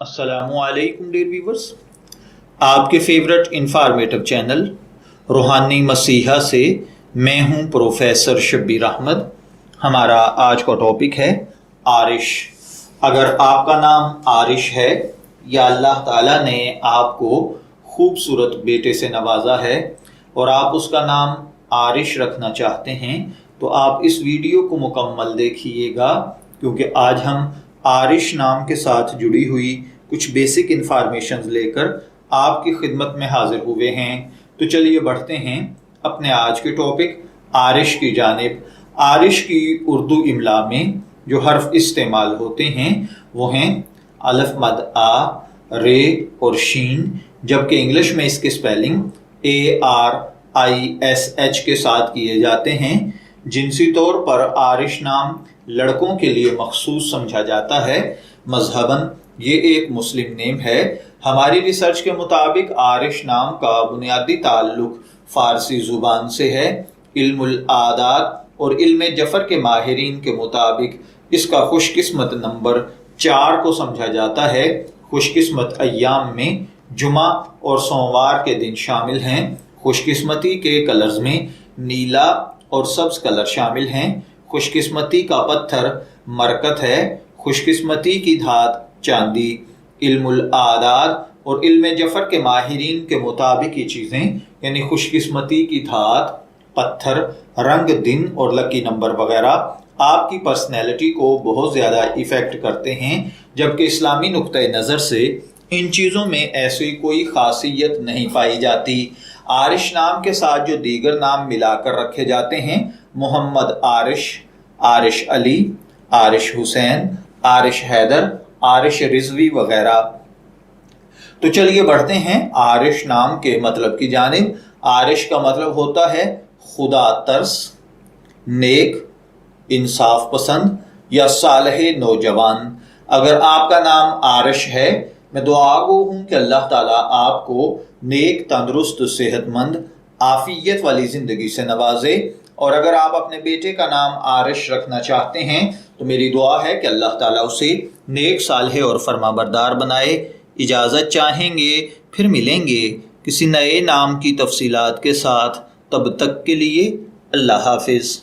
السلام علیکم dear viewers, آپ کے فیورٹ انفارمیٹو چینل روحانی مسیحا سے میں ہوں پروفیسر شبیر احمد۔ ہمارا آج کا ٹاپک ہے عارش۔ اگر آپ کا نام عارش ہے یا اللہ تعالیٰ نے آپ کو خوبصورت بیٹے سے نوازا ہے اور آپ اس کا نام عارش رکھنا چاہتے ہیں تو آپ اس ویڈیو کو مکمل دیکھیے گا، کیونکہ آج ہم عارش نام کے ساتھ جڑی ہوئی کچھ بیسک انفارمیشنز لے کر آپ کی خدمت میں حاضر ہوئے ہیں۔ تو چلیے بڑھتے ہیں اپنے آج کے ٹاپک عارش کی جانب۔ عارش کی اردو املا میں جو حرف استعمال ہوتے ہیں وہ ہیں الف مد آ، رے اور شین، جبکہ انگلش میں اس کے سپیلنگ ARISH کے ساتھ کیے جاتے ہیں۔ جنسی طور پر عارش نام لڑکوں کے لیے مخصوص سمجھا جاتا ہے۔ مذہباً یہ ایک مسلم نیم ہے۔ ہماری ریسرچ کے مطابق عارش نام کا بنیادی تعلق فارسی زبان سے ہے۔ علم العادات اور علم جفر کے ماہرین کے مطابق اس کا خوش قسمت نمبر 4 کو سمجھا جاتا ہے۔ خوش قسمت ایام میں جمعہ اور سوموار کے دن شامل ہیں۔ خوش قسمتی کے کلرز میں نیلا اور سبز کلر شامل ہیں۔ خوش قسمتی کا پتھر مرکت ہے۔ خوش قسمتی کی دھات چاندی۔ علم العادات اور علم جفر کے ماہرین کے مطابق یہ چیزیں یعنی خوش قسمتی کی دھات، پتھر، رنگ، دن اور لکی نمبر وغیرہ آپ کی پرسنالٹی کو بہت زیادہ ایفیکٹ کرتے ہیں، جبکہ اسلامی نقطۂ نظر سے ان چیزوں میں ایسی کوئی خاصیت نہیں پائی جاتی۔ عارش نام کے ساتھ جو دیگر نام ملا کر رکھے جاتے ہیں، محمد عارش، عارش علی، عارش حسین، عارش حیدر، عارش رضوی وغیرہ۔ تو چلیے بڑھتے ہیں عارش نام کے مطلب کی جانب۔ عارش کا مطلب ہوتا ہے خدا ترس، نیک، انصاف پسند یا صالح نوجوان۔ اگر آپ کا نام عارش ہے، میں دعا گو ہوں کہ اللہ تعالیٰ آپ کو نیک، تندرست، صحت مند، عافیت والی زندگی سے نوازے۔ اور اگر آپ اپنے بیٹے کا نام عارش رکھنا چاہتے ہیں تو میری دعا ہے کہ اللہ تعالیٰ اسے نیک، صالح اور فرما بردار بنائے۔ اجازت چاہیں گے، پھر ملیں گے کسی نئے نام کی تفصیلات کے ساتھ۔ تب تک کے لیے اللہ حافظ۔